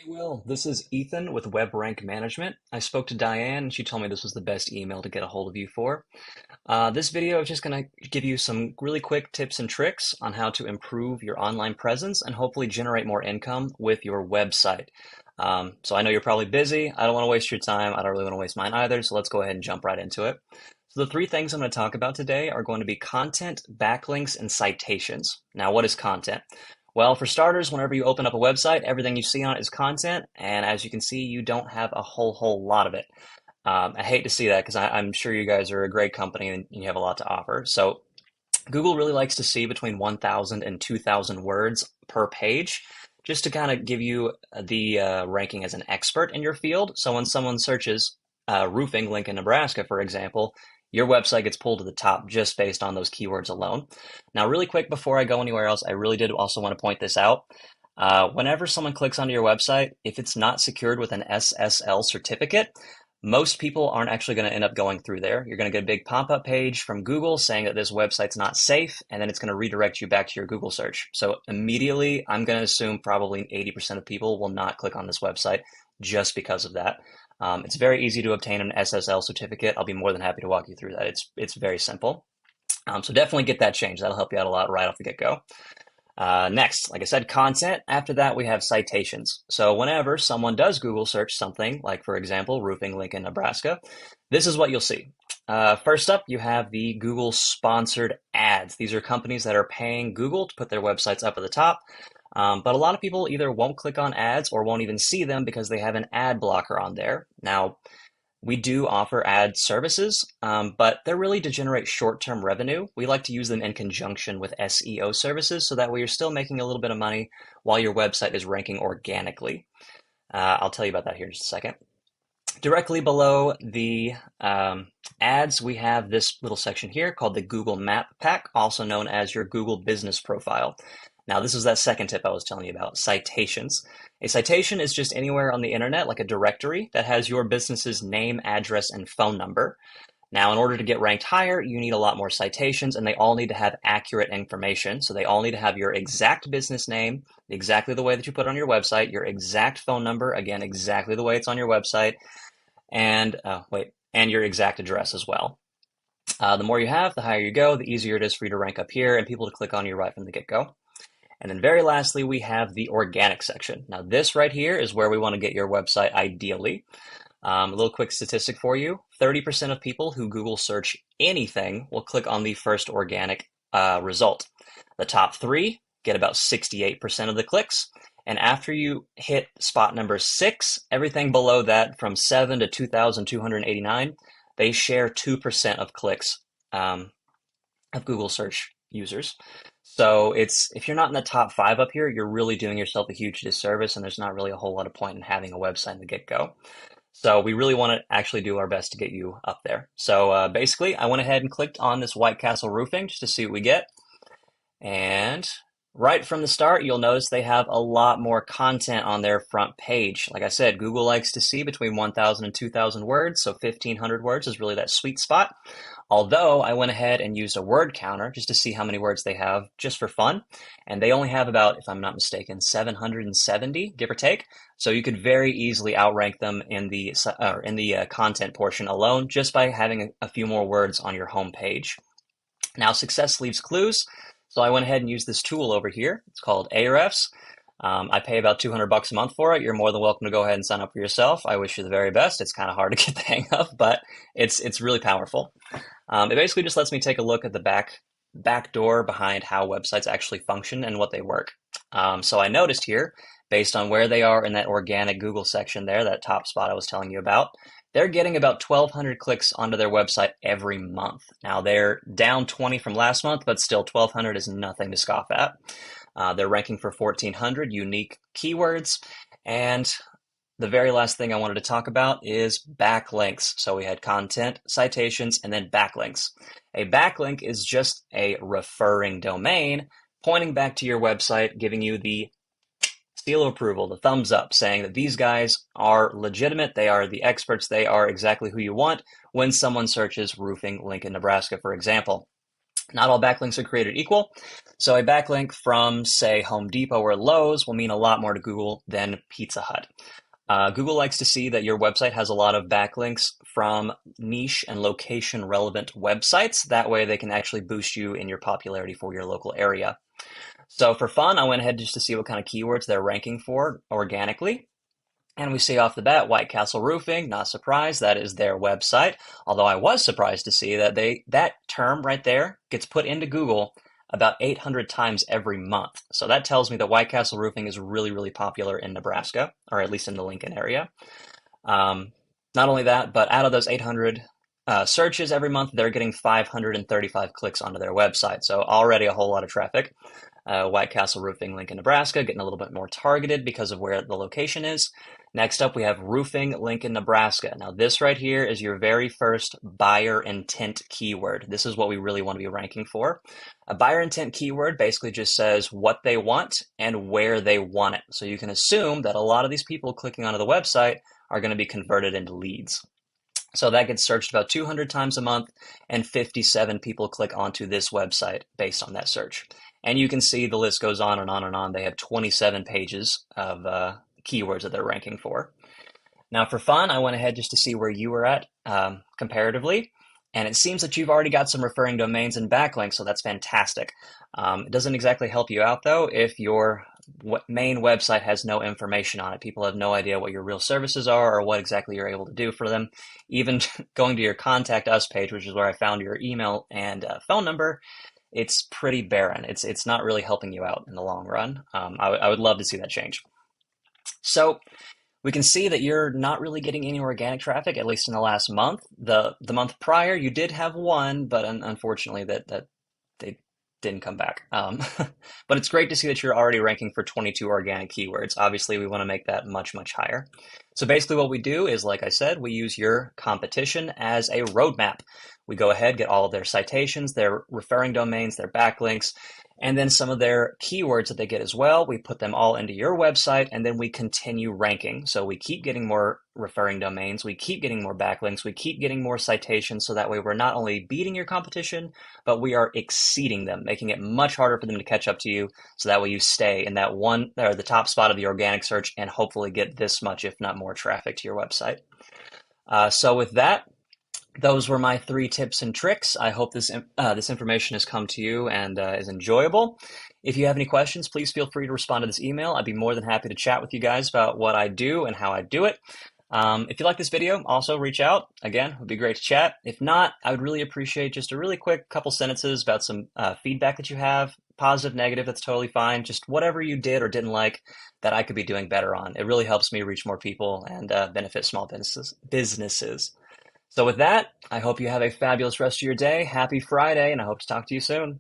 Will, this is Ethan with Web Rank Management. I spoke to Diane and she told me this was the best email to get a hold of you for. This video is just going to give you some really quick tips and tricks on how to improve your online presence and hopefully generate more income with your website. So I know you're probably busy. I don't want to waste your time. I don't really want to waste mine either. So let's go ahead and jump right into it. So the three things I'm going to talk about today are going to be content, backlinks, and citations. Now, what is content? Well, for starters, whenever you open up a website, everything you see on it is content, and as you can see, you don't have a whole lot of it. I hate to see that because I'm sure you guys are a great company and you have a lot to offer. So Google really likes to see between 1,000 and 2,000 words per page, just to kind of give you the ranking as an expert in your field. So when someone searches roofing Lincoln, Nebraska, for example, your website gets pulled to the top just based on those keywords alone. Now, really quick before I go anywhere else, I really did also want to point this out. Whenever someone clicks onto your website, if it's not secured with an SSL certificate, most people aren't actually going to end up going through there. You're going to get a big pop-up page from Google saying that this website's not safe, and then it's going to redirect you back to your Google search. So immediately, I'm going to assume probably 80% of people will not click on this website just because of that. It's very easy to obtain an SSL certificate. I'll be more than happy to walk you through that. It's very simple. So definitely get that changed. That'll help you out a lot right off the get-go. Next, like I said, content. After that, we have citations. So whenever someone does Google search something, like for example, roofing Lincoln, Nebraska, this is what you'll see. First up, you have the Google sponsored ads. These are companies that are paying Google to put their websites up at the top. But a lot of people either won't click on ads or won't even see them because they have an ad blocker on there. Now, we do offer ad services, but they're really to generate short-term revenue. We like to use them in conjunction with SEO services so that way you're still making a little bit of money while your website is ranking organically. I'll tell you about that here in just a second. Directly below the ads, we have this little section here called the Google Map Pack, also known as your Google Business Profile. Now, this is that second tip I was telling you about, citations. A citation is just anywhere on the internet, like a directory, that has your business's name, address, and phone number. Now, in order to get ranked higher, you need a lot more citations, and they all need to have accurate information. So they all need to have your exact business name, exactly the way that you put it on your website, your exact phone number, again, exactly the way it's on your website, and your exact address as well. The more you have, the higher you go, the easier it is for you to rank up here and people to click on you right from the get-go. And then very lastly, we have the organic section. Now this right here is where we want to get your website ideally. A little quick statistic for you. 30% of people who Google search anything will click on the first organic result. The top three get about 68% of the clicks. And after you hit spot number 6, everything below that from 7 to 2,289, they share 2% of clicks of Google search users. So if you're not in the top 5 up here, you're really doing yourself a huge disservice, and there's not really a whole lot of point in having a website in the get-go. So we really want to actually do our best to get you up there. So basically, I went ahead and clicked on this White Castle Roofing just to see what we get. And right from the start, you'll notice they have a lot more content on their front page. Like I said, Google likes to see between 1,000 and 2,000 words, so 1,500 words is really that sweet spot. Although I went ahead and used a word counter just to see how many words they have just for fun. And they only have about, if I'm not mistaken, 770, give or take. So you could very easily outrank them in the content portion alone just by having a few more words on your home page. Now, success leaves clues. So I went ahead and used this tool over here. It's called Ahrefs. I pay about $200 a month for it. You're more than welcome to go ahead and sign up for yourself. I wish you the very best. It's kind of hard to get the hang of, but it's really powerful. It basically just lets me take a look at the back door behind how websites actually function and what they work. So I noticed here, based on where they are in that organic Google section there, that top spot I was telling you about, they're getting about 1,200 clicks onto their website every month. Now they're down 20 from last month, but still 1,200 is nothing to scoff at. They're ranking for 1,400 unique keywords. And the very last thing I wanted to talk about is backlinks. So we had content, citations, and then backlinks. A backlink is just a referring domain pointing back to your website, giving you the seal of approval, the thumbs up, saying that these guys are legitimate, they are the experts, they are exactly who you want when someone searches roofing Lincoln, Nebraska, for example. Not all backlinks are created equal. So a backlink from, say, Home Depot or Lowe's will mean a lot more to Google than Pizza Hut. Google likes to see that your website has a lot of backlinks from niche and location relevant websites. That way they can actually boost you in your popularity for your local area. So for fun, I went ahead just to see what kind of keywords they're ranking for organically. And we see off the bat, White Castle Roofing, not surprised, that is their website. Although I was surprised to see that that term right there gets put into Google about 800 times every month. So that tells me that White Castle Roofing is really, really popular in Nebraska, or at least in the Lincoln area. Not only that, but out of those 800 searches every month, they're getting 535 clicks onto their website. So already a whole lot of traffic. White Castle Roofing, Lincoln, Nebraska, getting a little bit more targeted because of where the location is. Next up, we have Roofing, Lincoln, Nebraska. Now, this right here is your very first buyer intent keyword. This is what we really want to be ranking for. A buyer intent keyword basically just says what they want and where they want it. So you can assume that a lot of these people clicking onto the website are going to be converted into leads. So that gets searched about 200 times a month, and 57 people click onto this website based on that search. And you can see the list goes on and on and on. They have 27 pages of keywords that they're ranking for. Now, for fun, I went ahead just to see where you were at comparatively. And it seems that you've already got some referring domains and backlinks, so that's fantastic. It doesn't exactly help you out, though, if your main website has no information on it. People have no idea what your real services are or what exactly you're able to do for them. Even going to your Contact Us page, which is where I found your email and phone number, it's pretty barren. It's not really helping you out in the long run. I would love to see that change. So we can see that you're not really getting any organic traffic, at least in the last month. The month prior, you did have one, but unfortunately that they didn't come back. But it's great to see that you're already ranking for 22 organic keywords. Obviously, we want to make that much, much higher. So basically what we do is, like I said, we use your competition as a roadmap. We go ahead, get all of their citations, their referring domains, their backlinks, and then some of their keywords that they get as well. We put them all into your website, and then we continue ranking. So we keep getting more referring domains, we keep getting more backlinks, we keep getting more citations, so that way we're not only beating your competition, but we are exceeding them, making it much harder for them to catch up to you, so that way you stay in that one, or the top spot of the organic search, and hopefully get this much, if not more, traffic to your website. So with that, those were my 3 tips and tricks. I hope this information has come to you and is enjoyable. If you have any questions, please feel free to respond to this email. I'd be more than happy to chat with you guys about what I do and how I do it. If you like this video, also reach out. Again, it would be great to chat. If not, I would really appreciate just a really quick couple sentences about some feedback that you have. Positive, negative, that's totally fine. Just whatever you did or didn't like that I could be doing better on. It really helps me reach more people and benefit small businesses. So with that, I hope you have a fabulous rest of your day. Happy Friday, and I hope to talk to you soon.